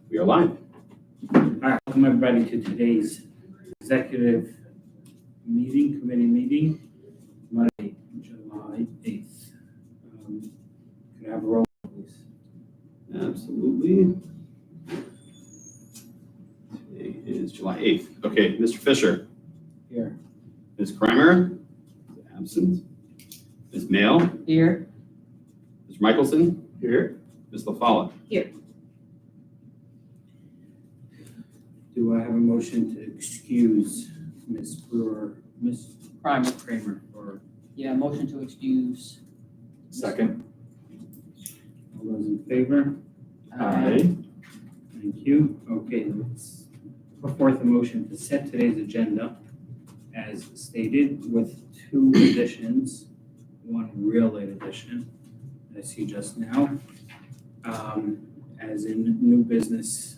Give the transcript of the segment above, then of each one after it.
We are live. All right, welcome everybody to today's executive committee meeting, Monday, July 8th. Can I have a roll, please? Absolutely. Today is July 8th. Okay, Mr. Fisher. Here. Ms. Kramer is absent. Ms. Mail. Here. Mr. Michelson. Here. Ms. LaFolla. Here. Do I have a motion to excuse Ms. Kramer for Yeah, motion to excuse. Second. all those in favor? Aye. Thank you. Okay, let's put forth a motion to set today's agenda as stated with two additions, one real late addition I see just now. As in new business,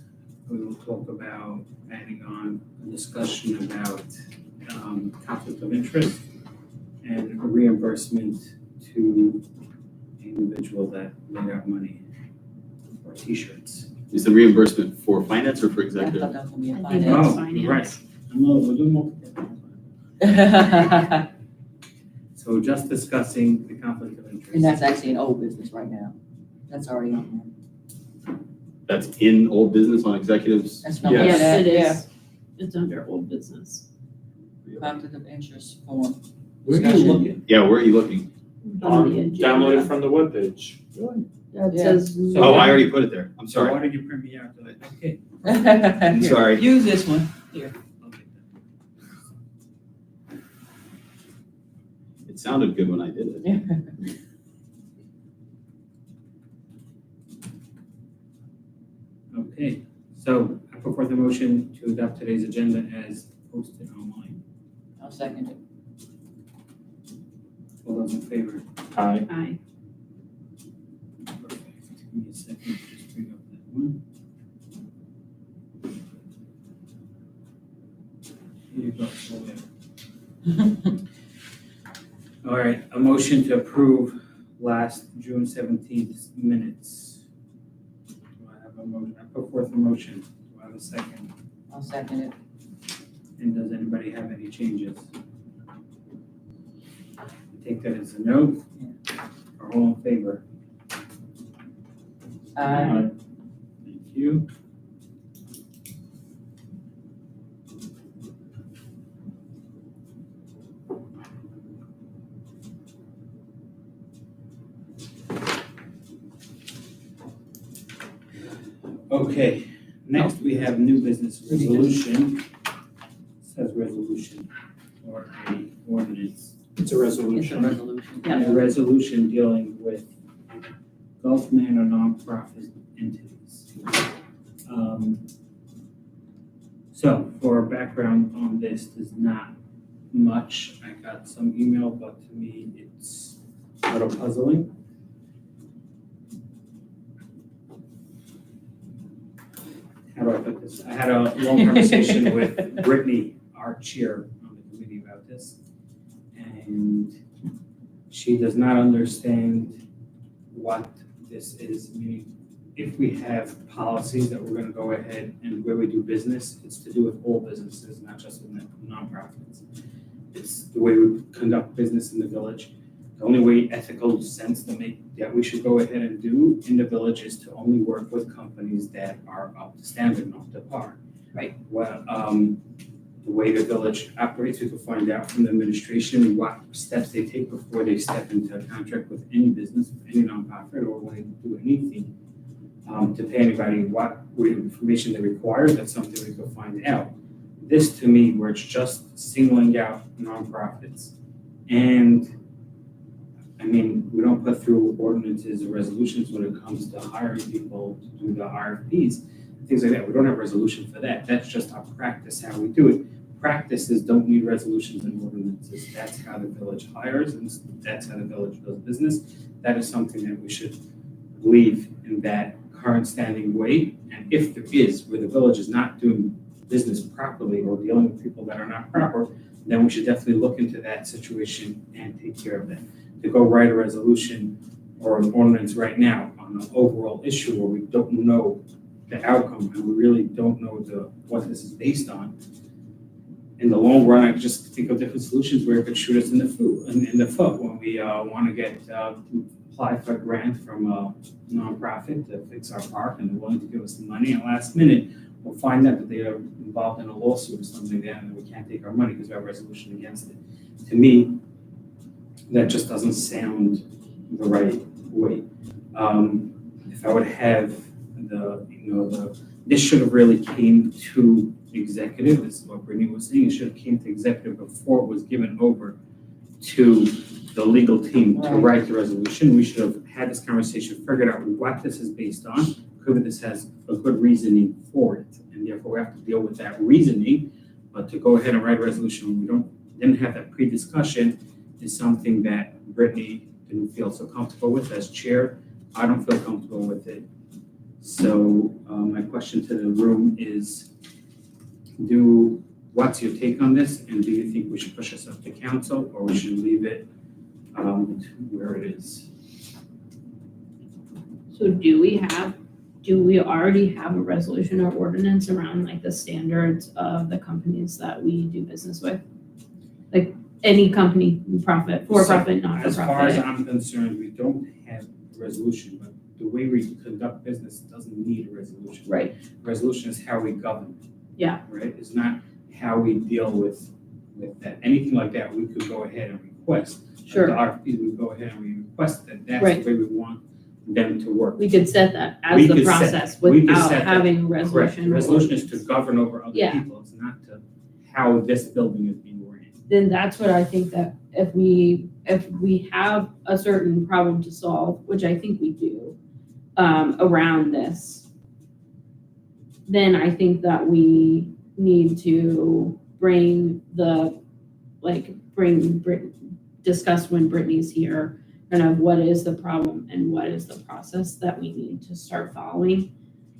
we will talk about adding on a discussion about conflict of interest and a reimbursement to the individual that laid out money for t-shirts. Is the reimbursement for finance or for I thought executive? that was gonna be a I think finance. that's Right. No, we're doing multiple. So just discussing the conflict of interest. And that's actually an old business right now. That's already on That's in old business on executives? there. That's not. Yes. Yes, it Yeah. is. It's under old business. Conflict of interest form. Where are you Discussion. looking? Yeah, where are you looking? On the agenda. Downloaded from the webpage. Yeah, it Yeah. says. Oh, I already put it there. I'm So sorry. why did you print me out? Okay. I'm sorry. Use this one. Here. Okay. It sounded good when I did it. Okay, so I put forth a motion to adopt today's agenda as posted online. I'll second it. All those in favor? Aye. Aye. Perfect. Give me a second to just bring up that one. Here you go. All right, a motion to approve last June 17th minutes. Do I have a motion? I put forth a motion. Do I have a second? I'll second it. And does anybody have any changes? Take that as a no. Are all in favor? Aye. Thank you. Okay, next we have new business resolution. Says resolution or a ordinance. It's a It's a resolution. resolution. Yeah. A resolution dealing with Gulf Manor nonprofit entities. So for background on this, there's not much. I got some email, but to me, it's a little puzzling. How do I put this? I had a long conversation with Brittany, our chair on the committee about this. And she does not understand what this is, meaning if we have policies that we're gonna go ahead and where we do business, it's to do with all businesses, not just with nonprofits. It's the way we conduct business in the village. The only way ethical sense that we should go ahead and do in the village is to only work with companies that are up to standard and up to par. Right. Well, the way the village operates, we can find out from the administration what steps they take before they step into a contract with any business, any nonprofit, or when they do anything. To pay anybody what information they require, that's something we can find out. This to me, where it's just singling out nonprofits. And I mean, we don't put through ordinances or resolutions when it comes to hiring people to do the RFPs, things like that. We don't have a resolution for that. That's just our practice, how we do it. Practices don't need resolutions and ordinances. That's how the village hires and that's how the village does business. That is something that we should leave in that current standing way. And if there is, where the village is not doing business properly or dealing with people that are not proper, then we should definitely look into that situation and take care of that. To go write a resolution or an ordinance right now on an overall issue where we don't know the outcome, and we really don't know what this is based on. In the long run, I just think of different solutions where it could shoot us in the foot when we want to apply for a grant from a nonprofit to fix our park, and they're willing to give us the money. And last minute, we'll find out that they are involved in a lawsuit or something there, and we can't take our money because we have a resolution against it. To me, that just doesn't sound the right way. If I would have this should have really came to executive. This is what Brittany was saying. It should have came to executive before it was given over to the legal team to write the resolution. We should have had this conversation, figured out what this is based on, whether this has a good reasoning for it, and therefore we have to deal with that reasoning. But to go ahead and write a resolution when we didn't have that pre-discussion is something that Brittany didn't feel so comfortable with as chair. I don't feel comfortable with it. So my question to the room is, what's your take on this? And do you think we should push this up to council, or we should leave it where it is? So do we already have a resolution or ordinance around like the standards of the companies that we do business with? Like any company, for-profit, not-for-profit? As far as I'm concerned, we don't have a resolution, but the way we conduct business doesn't need a resolution. Right. Resolution is how we govern. Yeah. Right? It's not how we deal with that. Anything like that, we could go ahead and request. Sure. Like the RFP, we go ahead and we request that that's Right. the way we want them to work. We could set that We as the could set- process we could without set that. having a Correct. resolution. The resolution is to govern over other Yeah. people. It's not to how this building is being ran. Then that's what I think that if we have a certain problem to solve, which I think we do, around this, then I think that we need to discuss when Brittany's here, kind of what is the problem and what is the process that we need to start following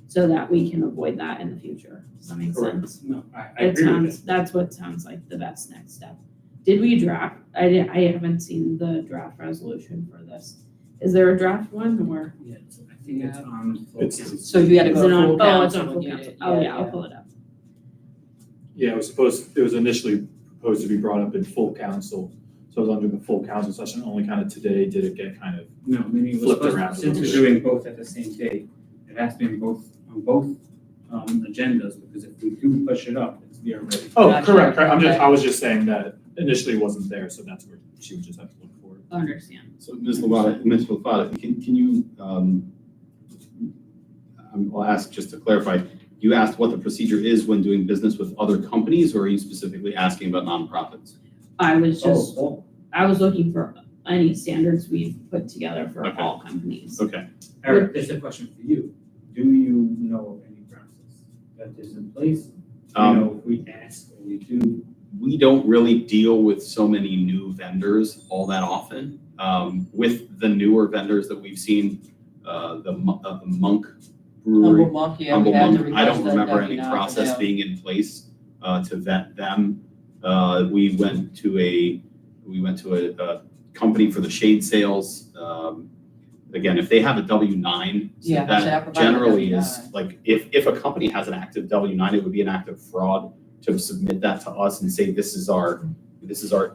so that we can avoid that in the future. Does that make Correct. sense? No, I agree with that. That's what sounds like the best next step. Did we draft? I haven't seen the draft resolution for this. Is there a draft one or? Yeah, I think it's on. It's- So you had to Is go it to on? full Oh, it's council on and full get council. it. Oh, yeah, I'll pull it up. Yeah, it was initially proposed to be brought up in full council. So it was under the full council session, only kind of today did it get kind of, No, meaning it was Flipped supposed, around a since little we're bit. doing both at the same day, it has to be on both agendas, because if we do push it up, it's there already. oh, Gotcha. correct. Okay. I was just saying that initially wasn't there, so that's where she would just have to look for it. Understand. So Ms. Lafada, can you, I'll ask just to clarify, you asked what the procedure is when doing business with other companies, or are you specifically asking about nonprofits? I was just, Oh, I was looking for any standards we've put together for Okay. all companies. Okay. Eric, this is a question for you. Do you know of any process that is in place? You know, if we ask or we do, We don't really deal with so many new vendors all that often. With the newer vendors that we've seen, the Monk Brewery, Humble Monk, yeah, we Humble had to Monk, I request don't that remember any W-9 process for them. being in place to vet them. We went to a company for the shade sales. Again, if they have a W-9, Yeah, so I that provided a generally W-9. is, like, if a company has an active W-9, it would be an act of fraud to submit that to us and say, this is our,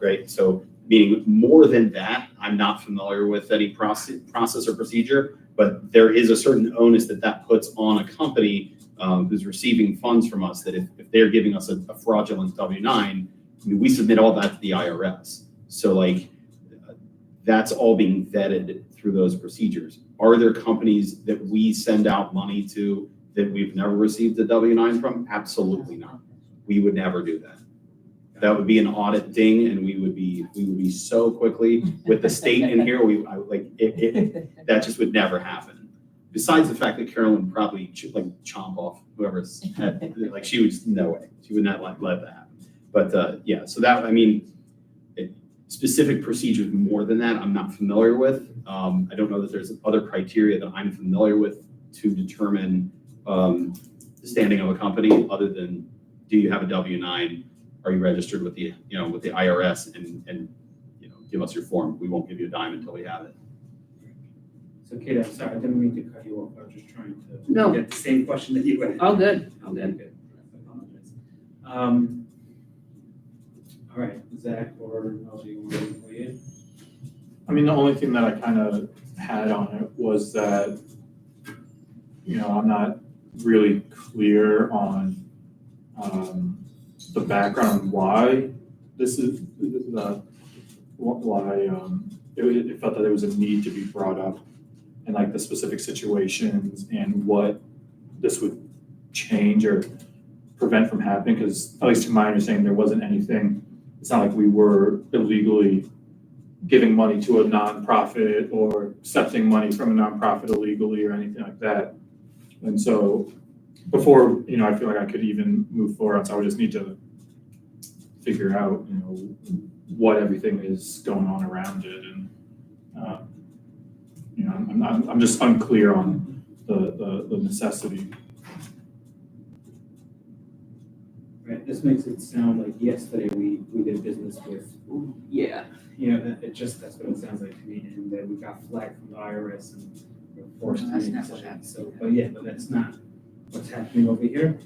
right? So meaning more than that, I'm not familiar with any process or procedure, but there is a certain onus that puts on a company who's receiving funds from us, that if they're giving us a fraudulent W-9, I mean, we submit all that to the IRS. So like, that's all being vetted through those procedures. Are there companies that we send out money to that we've never received a W-9 from? Absolutely not. We would never do that. That would be an audit ding, and we would be so quickly with the state in here. That just would never happen. Besides the fact that Carolyn probably chomp off whoever's head, like she would just, no way, she would not let that happen. But yeah, so that, I mean, specific procedures more than that, I'm not familiar with. I don't know that there's other criteria that I'm familiar with to determine the standing of a company, other than, do you have a W-9? Are you registered with the IRS, and give us your form. We won't give you a dime until we have it. So Kate, I'm sorry, I didn't mean to cut you off, I was just trying to No. get the same question that you had. All good, all good. I apologize. All right, Zach or Melody, you want to weigh in? I mean, the only thing that I kind of had on it was that, I'm not really clear on the background why this is, why it felt that there was a need to be brought up, and like the specific situations and what this would change or prevent from happening, because at least to my understanding, there wasn't anything. It's not like we were illegally giving money to a nonprofit or accepting money from a nonprofit illegally or anything like that. And so before, I feel like I could even move forward, so I would just need to figure out, what everything is going on around it. And, I'm just unclear on the necessity. Right, this makes it sound like yesterday we did business with, Yeah. that's what it sounds like to me, and that we got flagged from the IRS and we're forced to No, that's make not what decisions. happened. So, but that's not what's happening over here.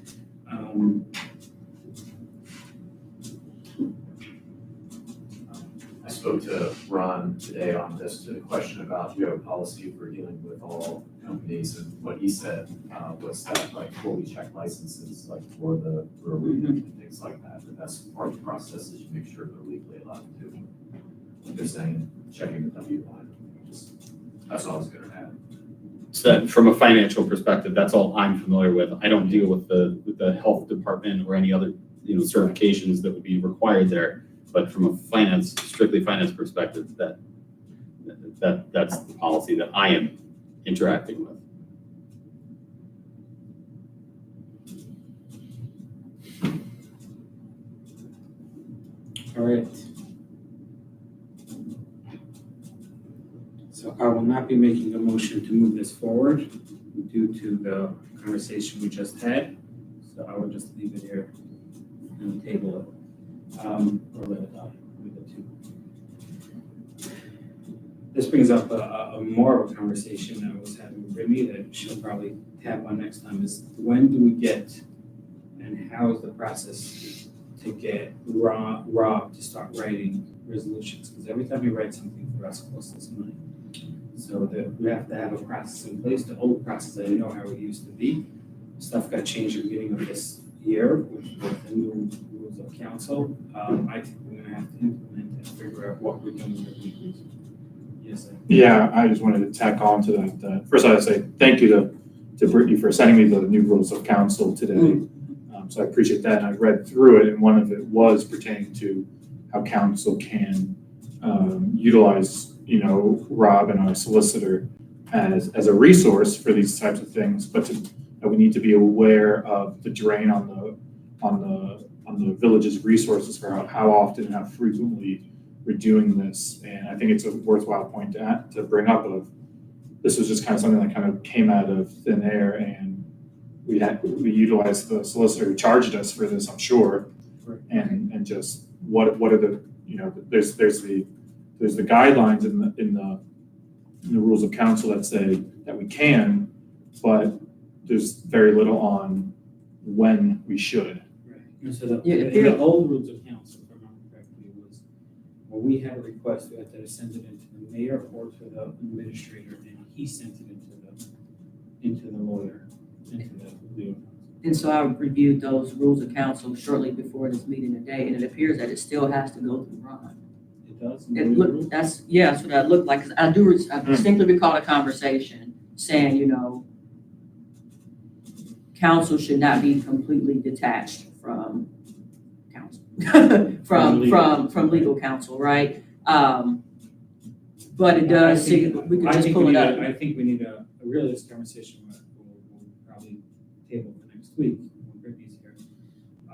I spoke to Ron today on this, to the question about, you have a policy for dealing with all companies, and what he said was that, like, fully check licenses, like, for the brewery and things like that, but that's part of the process, is you make sure they're legally allowed to do. Like they're saying, checking the W-9, that's all I was gonna add. So that from a financial perspective, that's all I'm familiar with. I don't deal with the health department or any other, certifications that would be required there. But from a strictly finance perspective, that's the policy that I am interacting with. All right. So I will not be making a motion to move this forward due to the conversation we just had. So I will just leave it here and table it. Or let it die, leave it too. This brings up a more of a conversation I was having with Brittany that she'll probably tap on next time, is when do we get, and how is the process to get Rob to start writing resolutions? Because every time he writes something for us, it costs us money. So that we have to have a process in place. The old process, I didn't know how it used to be. Stuff got changed at the beginning of this year with the new rules of council. I think we're gonna have to implement and figure out what we're doing with the weeklies. Yes, sir. Yeah, I just wanted to tack on to that. First, I would say thank you to Brittany for sending me the new rules of council today. So I appreciate that. And I read through it, and one of it was pertaining to how council can utilize, Rob and our solicitor as a resource for these types of things, but that we need to be aware of the drain on the village's resources for how often and how frequently we're doing this. And I think it's a worthwhile point to bring up of, this was just kind of something that kind of came out of thin air, and we utilized the solicitor who charged us for this, I'm sure. And just what are the, there's the guidelines in the rules of council that say that we can, but there's very little on when we should. Right. And so the Yeah, if old rules of council, if I remember correctly, was when we had a request, we had to send it into the mayor or to the administrator, and he sent it into the lawyer, into the legal counsel. And so I reviewed those rules of council shortly before this meeting today, and it appears that it still has to go through Ron. It does? It looked, that's what that looked like, 'cause I distinctly recall a conversation saying, council should not be completely detached from council, from legal counsel, right? But it does, see, we can just pull it up. I think we need a really this conversation, we'll probably table for next week when Brittany's here.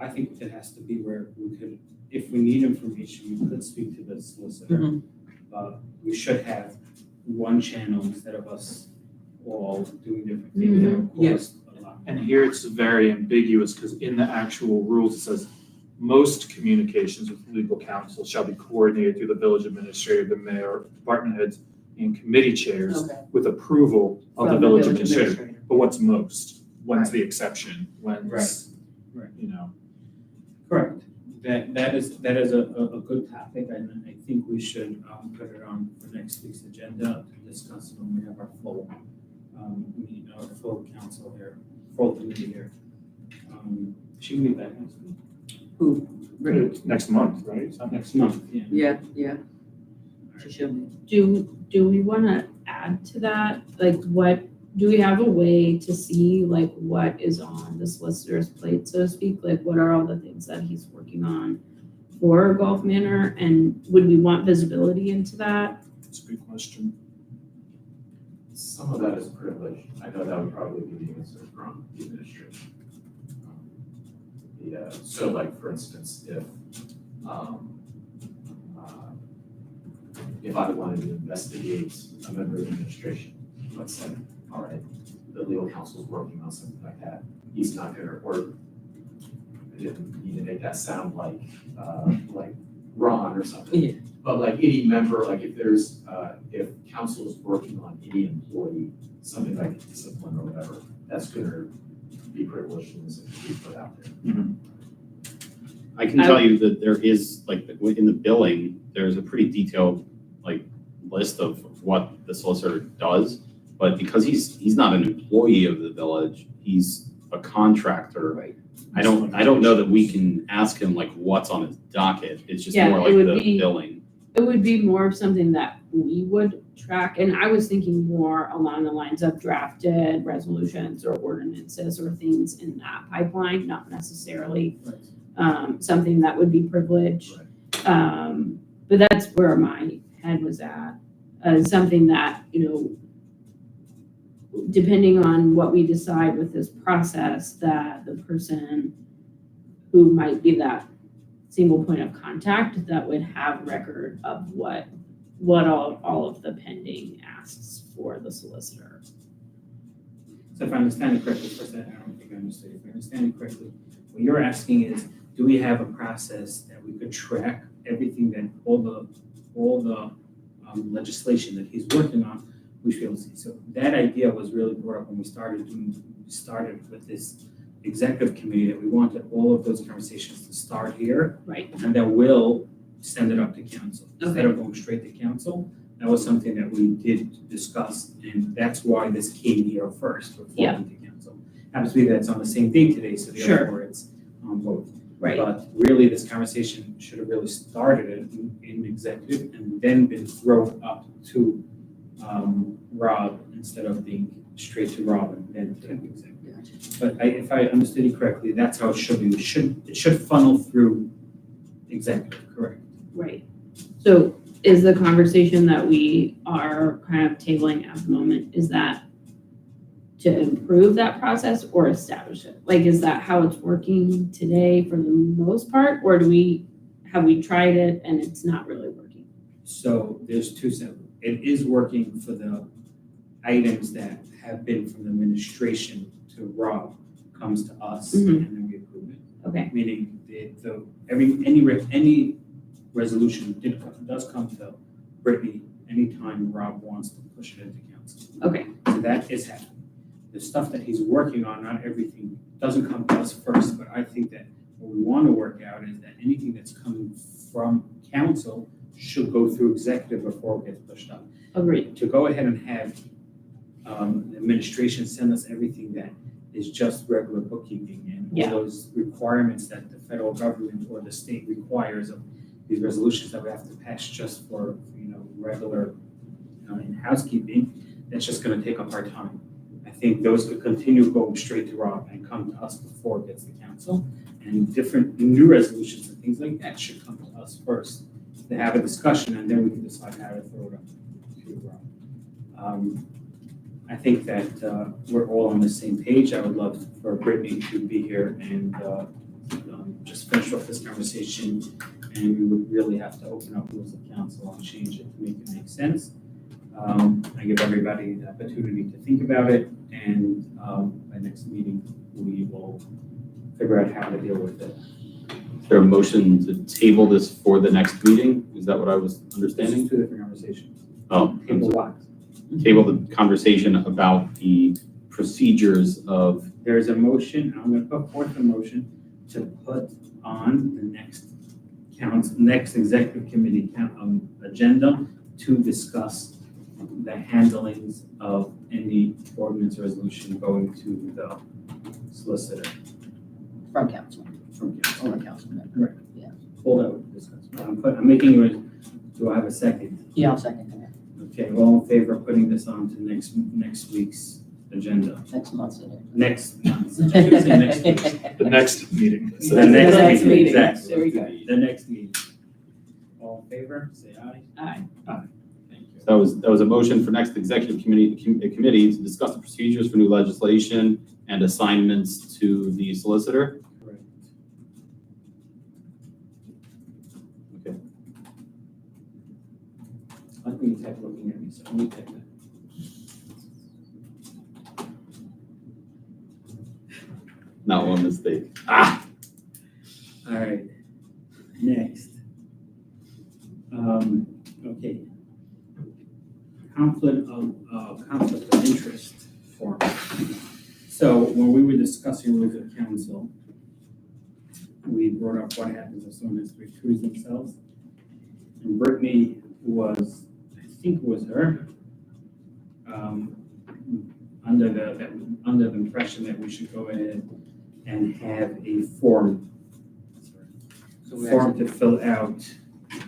I think it has to be where we could, if we need information, we could speak to the solicitor. Mhm. But we should have one channel instead of us all doing different things. That would Yeah. cost a lot. And here it's very ambiguous, because in the actual rules, it says, most communications with legal counsel shall be coordinated through the village administrator, the mayor, department heads, and committee chairs Okay. with approval of the From village administrator. But Right. what's most? When's the exception? When's, Right. you know? Correct. That is a good topic, and I think we should put it on for next week's agenda to discuss when we have our full, meeting, our full council here, full committee here. She can be back next week. It's next month, right? It's not Next month, yeah. Yeah, she should be. Do we wanna add to that? Like what, do we have a way to see like what is on the solicitor's plate, so to speak? Like what are all the things that he's working on for Golf Manor? And would we want visibility into that? That's a good question. Some of that is privilege. I know that would probably be the answer from the administration. So like, for instance, if I wanted to investigate a member of the administration, let's say, all right, the legal counsel's working on something like that, he's not gonna, or I didn't need to make that sound like Ron or something. Yeah. But like any member, like if there's, if council is working on any employee, something like discipline or whatever, that's gonna be privileged and is be put out there. I can tell you that there is, like, in the billing, there's a pretty detailed, like, list of what the solicitor does. But because he's not an employee of the village, he's a contractor. Right. I don't know that we can ask him like what's on his docket. It's just Yeah, more it like would the be- billing. It would be more of something that we would track, and I was thinking more along the lines of drafted resolutions or ordinances or things in that pipeline, not necessarily something that would be privileged. But that's where my head was at, something that, depending on what we decide with this process, that the person who might be that single point of contact that would have record of what all of the pending asks for the solicitor. So if I understand it correctly, first, I don't think I understood. If I understand it correctly, what you're asking is, do we have a process that we could track everything that, all the legislation that he's working on, we should be able to see. So that idea was really brought up when we started with this executive committee, that we wanted all of those conversations to start here. Right. And then we'll send it up to council. Instead of going straight to council, that was something that we did discuss, and that's why this came here first before it went to council. Happens to be that it's on the same day today, so therefore it's on both. Right. But really, this conversation should have really started in executive and then been thrown up to Rob instead of being straight to Rob and then to executive. But if I understood you correctly, that's how it should be. It should funnel through executive, correct? Right. So is the conversation that we are kind of tabling at the moment, is that to improve that process or establish it? Like, is that how it's working today for the most part? Or have we tried it and it's not really working? So there's two separate. It is working for the items that have been from the administration to Rob, comes to us, Mhm. and then we approve it. Okay, Meaning any resolution does come to Brittany anytime Rob wants to push it into council. okay, So that is happening. The stuff that he's working on, not everything, doesn't come to us first, but I think that what we want to work out is that anything that's coming from council should go through executive before it gets pushed up. agreed. To go ahead and have the administration send us everything that is just regular bookkeeping and Yeah. all those requirements that the federal government or the state requires of these resolutions that we have to pass just for, regular in housekeeping, that's just gonna take up our time. I think those could continue going straight to Rob and come to us before it gets to council. And different new resolutions and things like that should come to us first to have a discussion, and then we can decide how to throw it up to Rob. I think that we're all on the same page. I would love for Brittany to be here and just finish off this conversation. And we would really have to open up rules of council and change it to make it make sense. I give everybody the opportunity to think about it, and by next meeting, we will figure out how to deal with it. Is there a motion to table this for the next meeting? Is that what I was This understanding? is two different conversations. Oh, Table what? table the conversation about the procedures of, There's a motion, I'm gonna put forth a motion to put on the next executive committee agenda to discuss the handlings of any ordinance resolution going to the solicitor From council, from council. or a council member. Hold out, discuss. I'm making you, do I have a second? Yeah, I'll second that. Okay, all in favor of putting this on to next week's agenda? Next month's in Next, Tuesday, next week. The next meeting. So The next meeting, meeting. exactly. There we go. The next meeting. All in favor, say aye. Aye. Thank you. that was a motion for next executive committee to discuss the procedures for new legislation and assignments to the solicitor. Correct. I like when you type looking at me, so let me type that. Not one mistake. All right, next. Okay. Conflict of interest form. So when we were discussing rules of council, we brought up what happens if someone has to recuse themselves. And Brittany was, I think it was her, under the impression that we should go ahead and have a form to fill out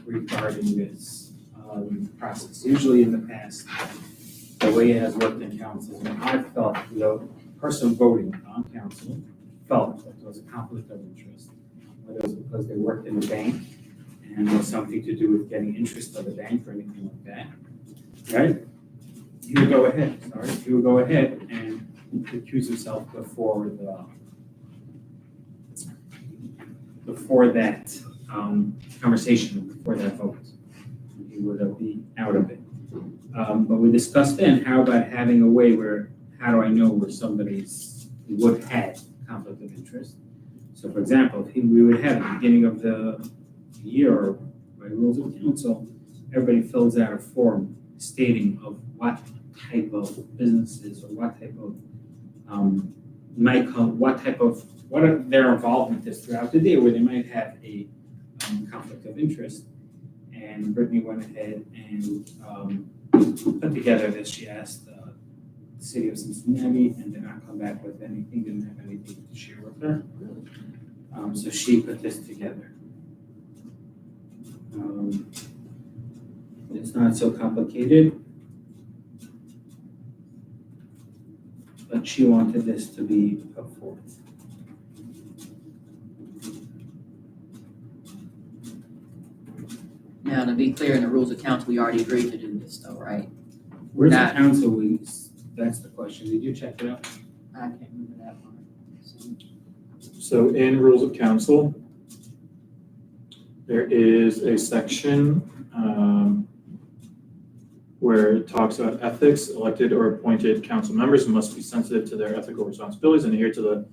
regarding this process. Usually in the past, the way it has worked in council, when I felt the person voting on council felt that there was a conflict of interest, whether it was because they worked in the bank and there was something to do with getting interest of the bank or anything like that, right? He would go ahead and recuse himself before that conversation, before that vote. He would be out of it. But we discussed then, how about having a way where, how do I know where would have conflict of interest? So for example, we would have at the beginning of the year, by rules of council, everybody fills out a form stating of what type of businesses or what their involvement is throughout the day, where they might have a conflict of interest. And Brittany went ahead and put together this. She asked the city of Cincinnati and did not come back with anything, didn't have anything to share with her. So she put this together. It's not so complicated, but she wanted this to be put forth. Now, to be clear, in the rules of council, we already agreed to do this though, right? Where's the Not- council weeks? That's the question. Did you check it out? I can't remember that one. So in rules of council, there is a section where it talks about ethics. Elected or appointed council members must be sensitive to their ethical responsibilities and adhere to the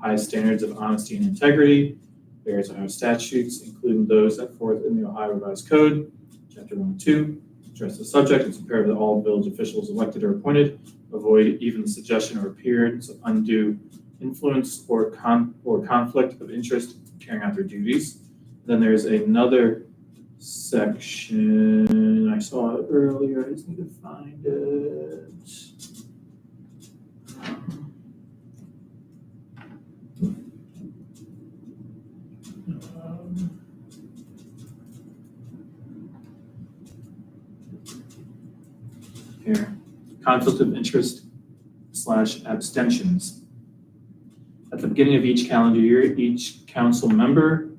highest standards of honesty and integrity. Various Ohio statutes, including those set forth in the Ohio Revised Code, Chapter 102, address the subject. It's imperative that all village officials elected or appointed avoid even the suggestion or appearance of undue influence or conflict of interest in carrying out their duties. Then there's another section, I saw it earlier, I just need to find it. Here, conflict of interest / abstentions. At the beginning of each calendar year, each council member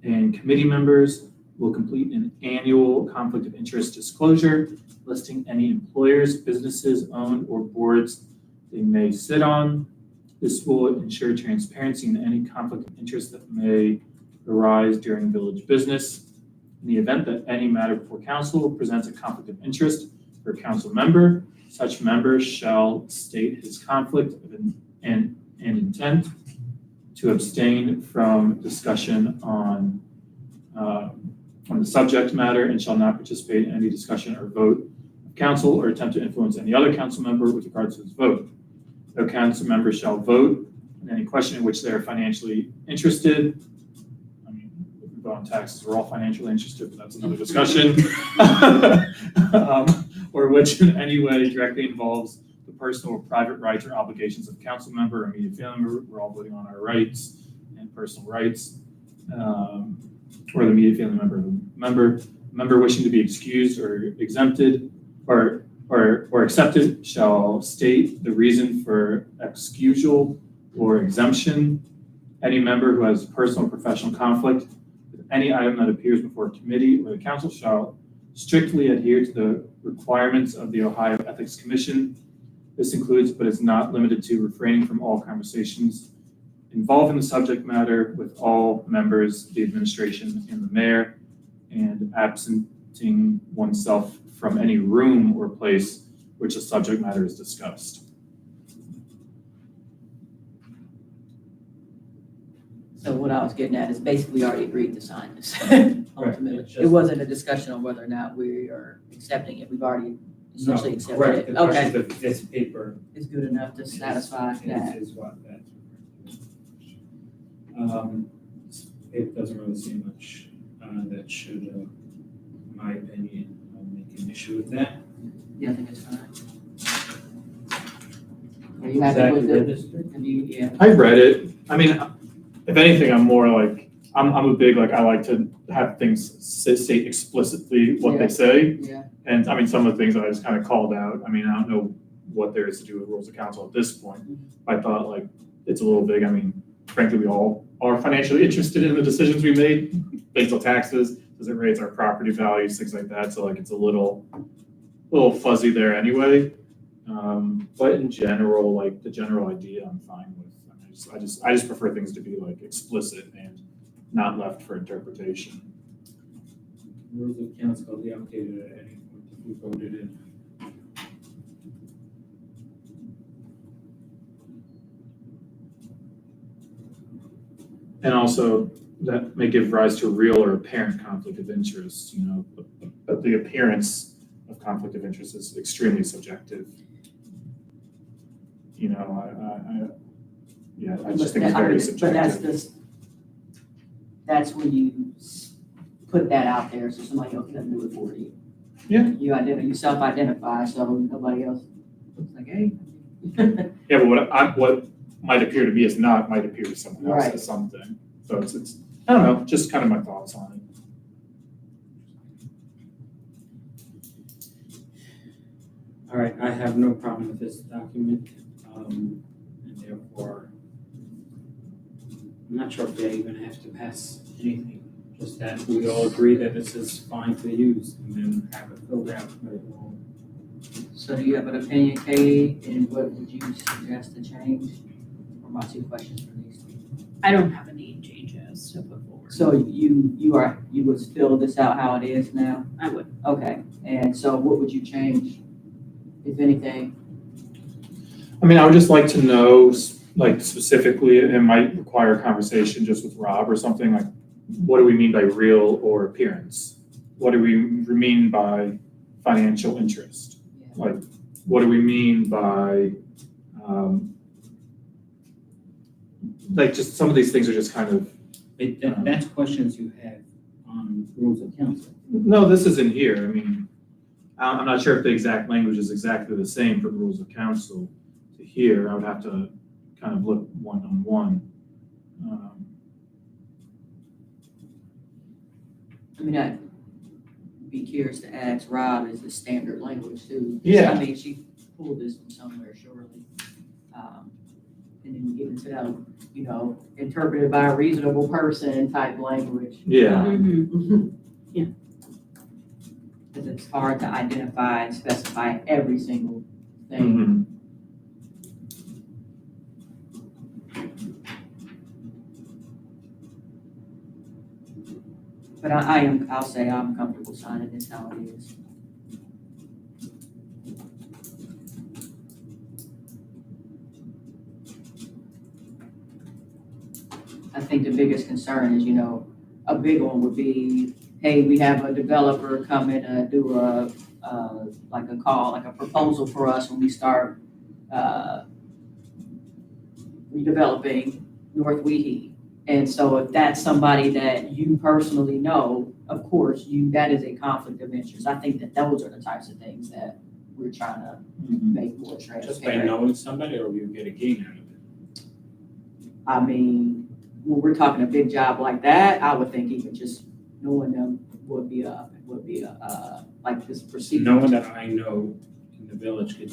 and committee members will complete an annual conflict of interest disclosure listing any employers, businesses owned, or boards they may sit on. This will ensure transparency in any conflict of interest that may arise during village business. In the event that any matter before council presents a conflict of interest for a council member, such member shall state his conflict and intent to abstain from discussion on on the subject matter and shall not participate in any discussion or vote of council or attempt to influence any other council member with regards to his vote. No council member shall vote in any question in which they are financially interested. I mean, if we vote on taxes, we're all financially interested, but that's another discussion. Or which in any way directly involves the personal or private rights or obligations of council member or immediate family member. We're all voting on our rights and personal rights. Or the immediate family member wishing to be excused or exempted or accepted shall state the reason for excusal or exemption. Any member who has personal or professional conflict with any item that appears before a committee or the council shall strictly adhere to the requirements of the Ohio Ethics Commission. This includes, but is not limited to, refraining from all conversations involving the subject matter with all members, the administration, and the mayor, and absenting oneself from any room or place which the subject matter is discussed. So what I was getting at is basically we already agreed to sign this. Ultimately, it's it just- wasn't a discussion on whether or not we are accepting it. We've already essentially accepted Correct, it. the question Okay, is if this paper it's good enough to satisfy that. is what that's. It doesn't really say much, that should, in my opinion, make an issue with that. Yeah, I think it's fine. Are you happy with it? Have you, yeah. I read it. I mean, if anything, I'm more like, I'm a big, like, I like to have things state explicitly what Yeah. they say. Yeah. And I mean, some of the things I just kind of called out, I mean, I don't know what there is to do with rules of council at this point. I thought like, it's a little big. I mean, frankly, we all are financially interested in the decisions we made, based on taxes, does it raise our property values, things like that. So like, it's a little fuzzy there anyway. But in general, like the general idea, I'm fine with. I just prefer things to be like explicit and not left for interpretation. Rules of council will be updated at any point if we voted in. And also that may give rise to a real or apparent conflict of interest, you know, but the appearance of conflict of interest is extremely subjective. You know, I just think it's very subjective. That's when you put that out there, so somebody else can do it for you. Yeah. You self-identify, so nobody else looks like, hey. Yeah, but what might appear to me as not might appear to someone else Right. as something. So it's I don't know, just kind of my thoughts on it. All right, I have no problem with this document, and therefore, I'm not sure if they even have to pass anything, just that we all agree that this is fine to use, and then have it filled out. So do you have an opinion, Katie, and what would you suggest to change? Or my two questions for these? I don't have any changes to put forward. So you would fill this out how it is now? I would. Okay, and so what would you change, if anything? I mean, I would just like to know, like specifically, it might require a conversation just with Rob or something, like, what do we mean by real or appearance? What do we mean by financial interest? Yeah. Like, what do we mean by, like, just some of these things are just kind of, That's questions you have on rules of council. no, this isn't here. I mean, I'm not sure if the exact language is exactly the same for rules of council to here. I would have to kind of look one-on-one. I mean, I'd be curious to ask Rob, is the standard language too? Yeah. I mean, she pulled this from somewhere, surely. And then you get into that, you know, interpreted by a reasonable person type language. Yeah. Mhm. Yeah. Because it's hard to identify and specify every single thing. Mhm. But I'll say I'm comfortable signing this how it is. I think the biggest concern is, you know, a big one would be hey, we have a developer come in and do like a call, like a proposal for us when we start, redeveloping North Weehee. And so if that's somebody that you personally know, of course, that is a conflict of interest. I think that those are the types of things that we're trying to make more Just by transparent. knowing somebody, or you get a gain out of it? I mean, when we're talking a big job like that, I would think even just knowing them would be like this procedure. Knowing that I know in the village could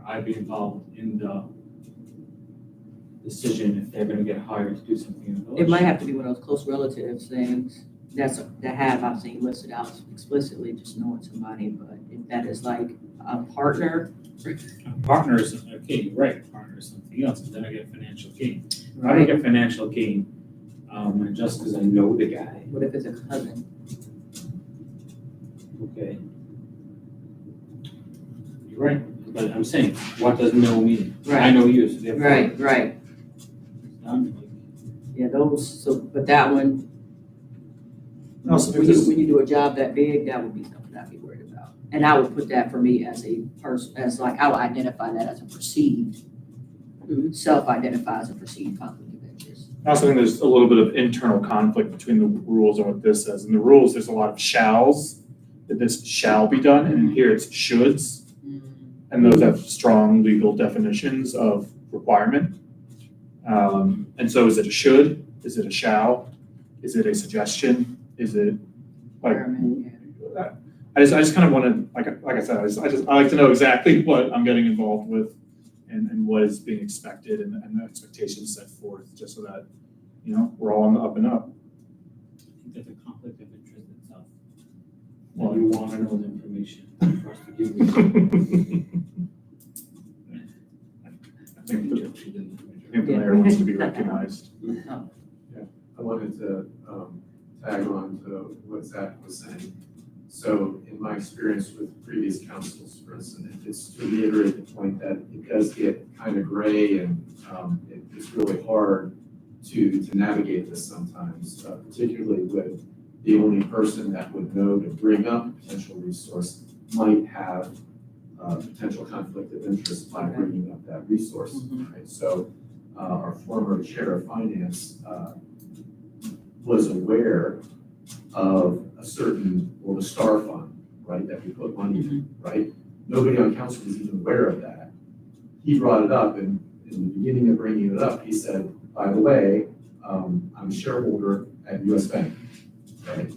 I'd be involved in the decision if they're gonna get hired to do something in the village. It might have to be one of those close relatives things I've seen listed out explicitly, just knowing somebody, but if that is like a partner. Partner is, okay, you're right, partner is something else, and then I get financial gain. If I don't get financial gain, and just because I know the guy, What if it's a cousin? okay. You're right, but I'm saying, what does know mean? I Right. know you, so therefore. Right. Yeah, but that one, Also, when there's- you do a job that big, that would be something I'd be worried about. And I would put that for me as a person, as like, I would identify that as a perceived, self-identify as a perceived conflict of interest. I also think there's a little bit of internal conflict between the rules and what this says. In the rules, there's a lot of shalls, that this shall be done, and in here it's shoulds. And those have strong legal definitions of requirement. And so is it a should? Is it a shall? Is it a suggestion? Is it like, I just kind of want to, like I said, I like to know exactly what I'm getting involved with and what is being expected and the expectations set forth, just so that, we're all on the up and up. I think that the conflict of interest itself, Well, you want to know the information for us to give you. I think the mayor wants to be recognized. I wanted to tag on to what Zach was saying. So in my experience with previous councils, for instance, it's to reiterate the point that it does get kind of gray and it's really hard to navigate this sometimes, particularly with the only person that would know to bring up a potential resource might have potential conflict of interest by bringing up that resource, right? So our former chair of finance was aware of a certain, the STAR fund, right, that we put money in, right? Nobody on council was even aware of that. He brought it up, and in the beginning of bringing it up, he said, by the way, I'm a shareholder at US Bank, right?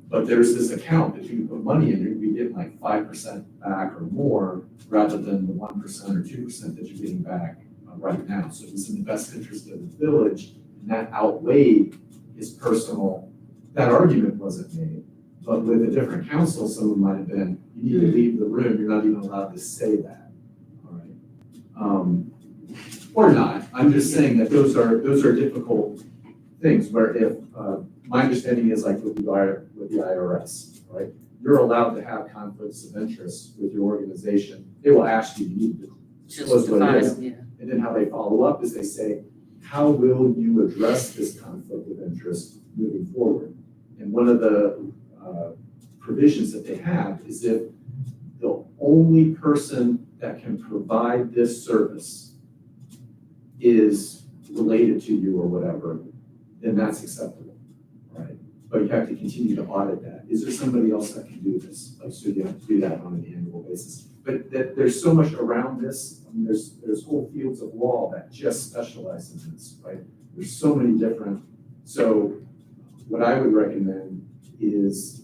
But there's this account that you put money in, you're gonna be getting like 5% back or more, rather than the 1% or 2% that you're getting back right now. So it's in the best interest of the village, and that outweighed his personal, that argument wasn't made. But with a different council, someone might have been, you need to leave the room, you're not even allowed to say that, all right? Or not, I'm just saying that those are difficult things, where if, my understanding is like with the IRS, right? You're allowed to have conflicts of interest with your organization. They will ask you, you need to disclose what it is. Yeah. And then how they follow up is they say, how will you address this conflict of interest moving forward? And one of the provisions that they have is if the only person that can provide this service is related to you or whatever, then that's acceptable, right? But you have to continue to audit that. Is there somebody else that can do this? Like, so you have to do that on an annual basis. But there's so much around this. I mean, there's whole fields of law that just specialize in this, right? There's so many different. So what I would recommend is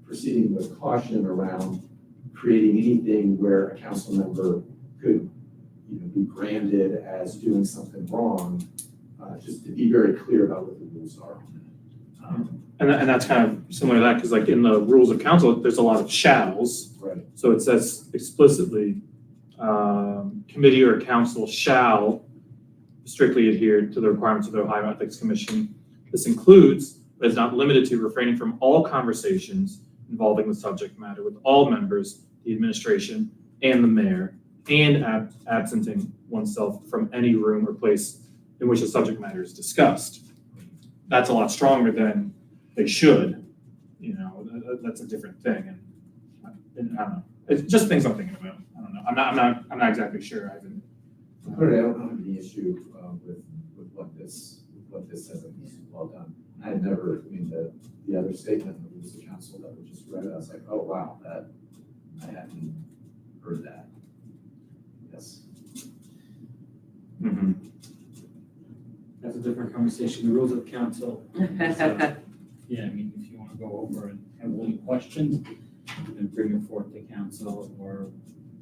proceeding with caution around creating anything where a council member could, be branded as doing something wrong. Just to be very clear about what the rules are. And that's kind of similar to that, because like in the rules of council, there's a lot of shalls. Right. So it says explicitly, committee or council shall strictly adhere to the requirements of the Ohio Ethics Commission. This includes, but is not limited to, refraining from all conversations involving the subject matter with all members, the administration, and the mayor, and absenting oneself from any room or place in which the subject matter is discussed. that's a lot stronger than they should, you know, that's a different thing, and I don't know, it's just things I'm thinking about, I don't know, I'm not exactly sure, I haven't. But I don't have any issue with what this says, I think it's well done. I had never, I mean, the other statement of the rules of council that we just read, I was like, oh, wow, that, I hadn't heard that. Yes. Mhm. That's a different conversation, the rules of council. So, yeah, I mean, if you wanna go over and have any questions, then bring it forth to council, or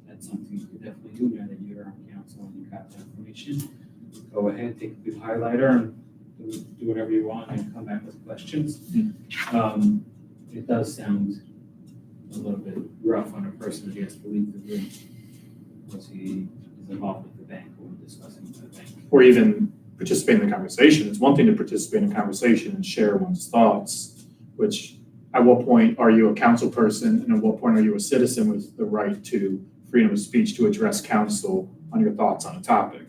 that's something you could definitely do now that you're on council and you got the information. Go ahead, take a big highlighter and do whatever you want and come back with questions. It does sound a little bit rough on a person who has to leave the room once he is involved with the bank or discussing with the bank. Or even participate in the conversation. It's one thing to participate in a conversation and share one's thoughts, which at what point are you a council person and at what point are you a citizen with the right to freedom of speech to address council on your thoughts on a topic?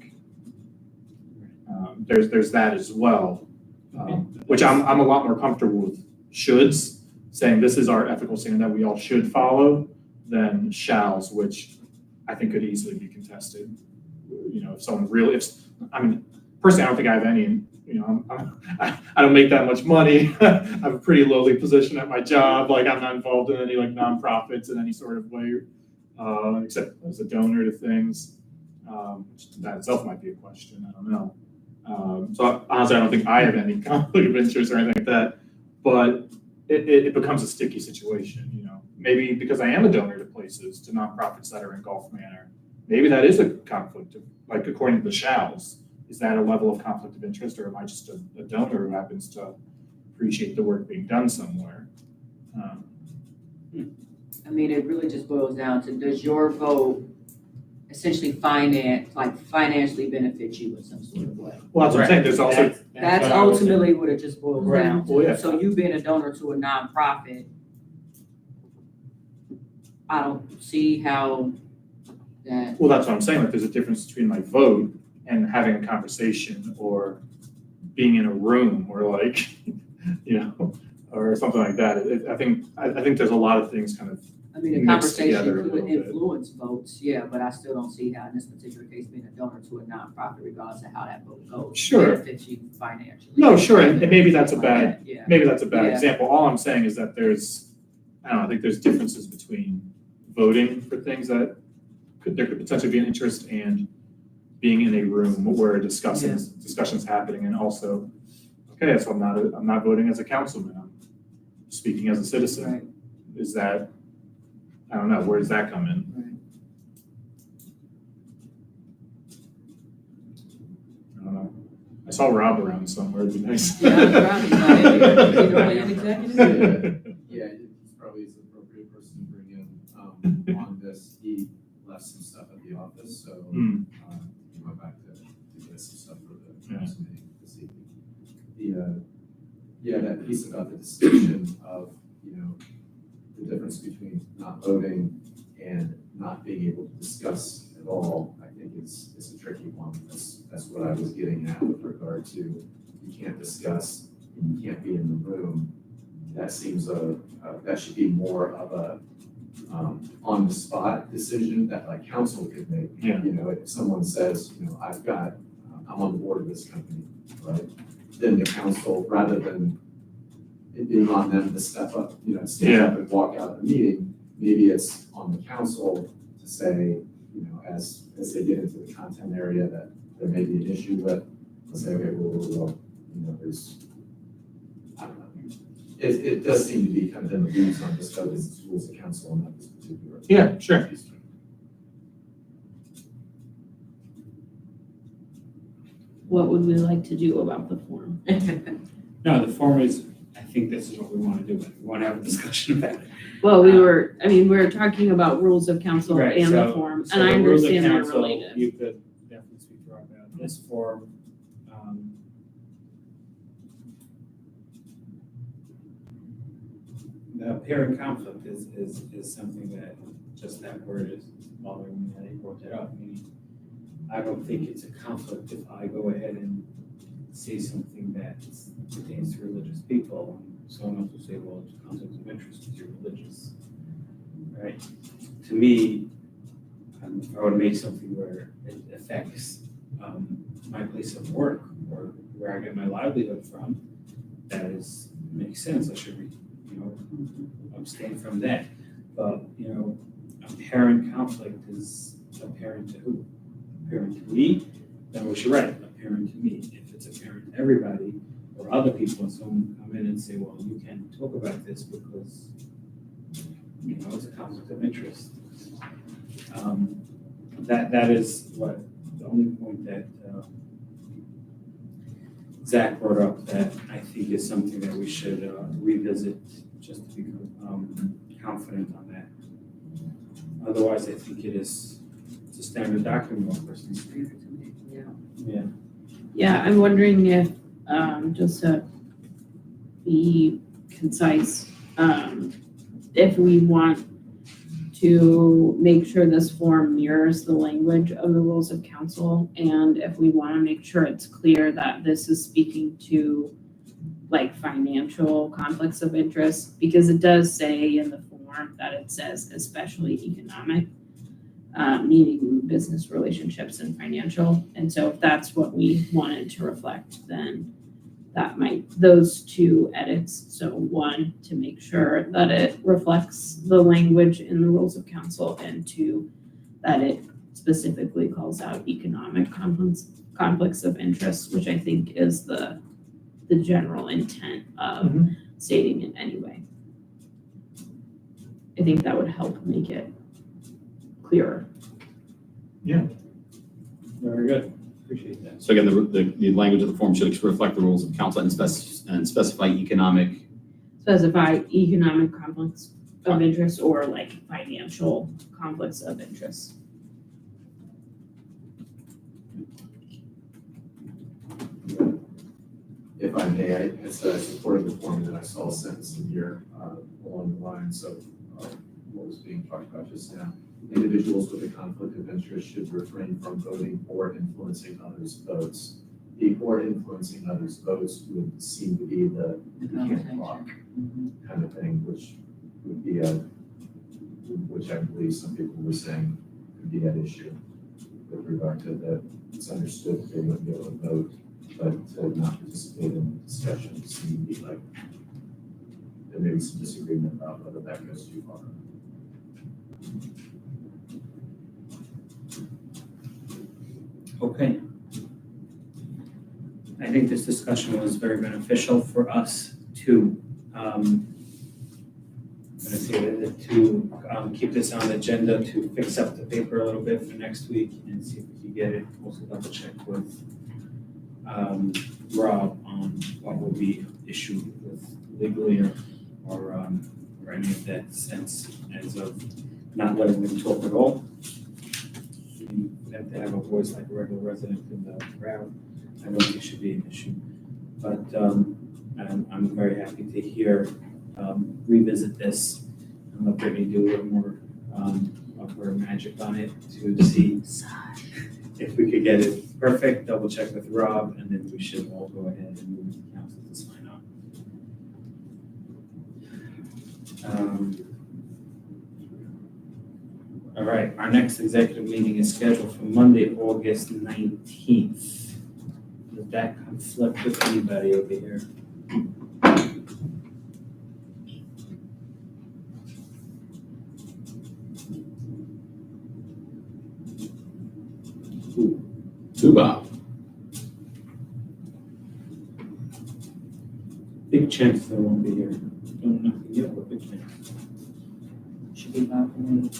There's that as well, which I'm a lot more comfortable with shoulds, saying this is our ethical standard that we all should follow, than shalls, which I think could easily be contested. You know, if someone really, I mean, personally, I don't think I have any, you know, I don't make that much money. I have a pretty lowly position at my job. Like, I'm not involved in any like nonprofits in any sort of way, except as a donor to things. Which that itself might be a question. I don't know. So honestly, I don't think I have any conflict of interest or anything like that. But it becomes a sticky situation. You know, maybe because I am a donor to places, to nonprofits that are in Gulf Manor, maybe that is a conflict of, like, according to the shalls. Is that a level of conflict of interest, or am I just a donor who happens to appreciate the work being done somewhere? I mean, it really just boils down to, does your vote essentially financially benefit you in some sort of way? Well, that's what I'm saying. There's also That's what I was saying. ultimately what it just boils Right. down Well, yeah. to. So you being a donor to a nonprofit, I don't see how that, well, that's what I'm saying. Like, there's a difference between my vote and having a conversation, or being in a room, or like, you know, or something like that. I think there's a lot of things kind of. I mean, a mixed conversation together a could little bit. influence votes, yeah, but I still don't see how in this particular case, being a donor to a nonprofit, regardless of how that vote goes. Sure. Benefits you financially. No, sure, and maybe that's a Like bad. that, yeah. Maybe that's a bad Yeah. example. All I'm saying is that I think there's differences between voting for things that there could potentially be an interest, and being in a room where discussion's happening, and also, okay, so I'm not voting as a councilman, I'm speaking as a citizen. Right. Is that, I don't know, where does that come in? Right. I don't know. I saw Rob around somewhere, it'd be nice. Yeah, Rob is not in here. Is he the plan executive? Yeah, he's probably the appropriate person to bring in, on this. He left some stuff at the office, so, Hmm. he went back to get some stuff for the Yeah. council meeting this evening. That piece about the distinction of, you know, the difference between not voting and not being able to discuss at all, I think is a tricky one. That's what I was getting at with regard to, you can't discuss and you can't be in the room. That seems that should be more of a on the spot decision that like council could make. Yeah. You know, if someone says, you know, I'm on the board of this company, right? Then the council, rather than it being on them to step up, you know, stand up and walk out of the meeting, maybe it's on the council to say, you know, as they get into the content area that there may be an issue with, let's say, okay, well, you know, there's, I don't know. It does seem to be kind of in the weeds on this, because it's rules of council and not this particular. Yeah, sure. what would we like to do about the form? No, the form is, I think this is what we want to do, we want to have a discussion about it. Well, we were talking about rules of council Right, and the so- form, so and I the rules of understand they're council, related. You could definitely speak to Rob about this form. The apparent conflict is something that, just that word is bothering me, and I brought that up, meaning I don't think it's a conflict if I go ahead and say something something that pertains to religious people, someone else will say, well, it's a conflict of interest because you're religious, right? To me, if I want to make something where it affects my place of work or where I get my livelihood from, that makes sense. I should, abstain from that. But, apparent conflict is apparent to who? Apparent to me? Then we should write apparent to me. If it's apparent to everybody or other people, and someone come in and say, well, you can't talk about this because, it's a conflict of interest. That is what the only point that Zach brought up that I think is something that we should revisit just to become confident on that. Otherwise, I think it's a standard document one person needs to read it to me. Yeah. Yeah, I'm wondering if, just to be concise, if we want to make sure this form mirrors the language of the rules of council, and if we want to make sure it's clear that this is speaking to like financial conflicts of interest, because it does say in the form that it says especially economic, meaning business relationships and financial. And so if that's what we wanted to reflect, then those two edits. So one, to make sure that it reflects the language in the rules of council, and two, that it specifically calls out economic conflicts of interest, which I think is the general intent of stating it anyway. I think that would help make it clearer. Very good. Appreciate that. So again, the language of the form should reflect the rules of council and specify economic conflicts of interest, or like financial conflicts of interest. If I may, I supported the form that I saw a sentence in here along the lines of what was being talked about just now. Individuals with a conflict of interest should refrain from voting or influencing others' votes. The or influencing others' votes would seem to be the can't block kind of thing, which would be which I believe some people were saying could be an issue with regard to that. It's understood that they wouldn't be able to vote, but to not participate in the discussion seemed to be like there may be some disagreement about whether that goes too far. Okay. I think this discussion was very beneficial for us to, keep this on the agenda, to fix up the paper a little bit for next week and see if we can get it. Also double check with Rob on what will be issued with legally or any of that sense as of not letting them talk at all. You have to have a voice like a regular resident in the crowd. I don't think it should be an issue. But I'm very happy to hear revisit this and let Brittany do a little more of her magic on it to see if we could get it perfect, double check with Rob, and then we should all go ahead and move to council to sign on. All right, our next executive meeting is scheduled for Monday, August 19th. Does that conflict with anybody over here? Tuba. Big chance they won't be here. Don't know, yeah, but big chance. Should be about me.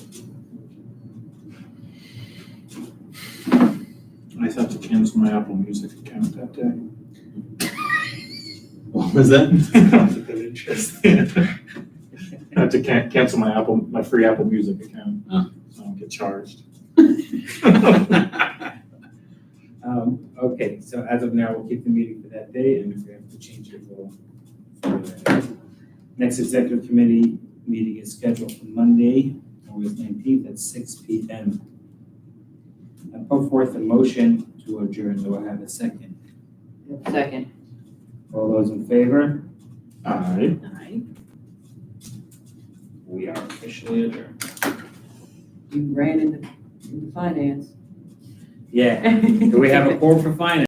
I had to cancel my Apple Music account that day. What was that? I had to cancel my free Apple Music account, Oh. so I don't get charged. Okay, so as of now, we'll keep the meeting for that day, and if we have to change it, we'll. Next executive committee meeting is scheduled for Monday, August 19th at 6 p.m. I put forth a motion to adjourn. Do I have a second? Second. All those in favor? Aye. We are officially adjourned. You ran into finance. Yeah, do we have a quorum for finance?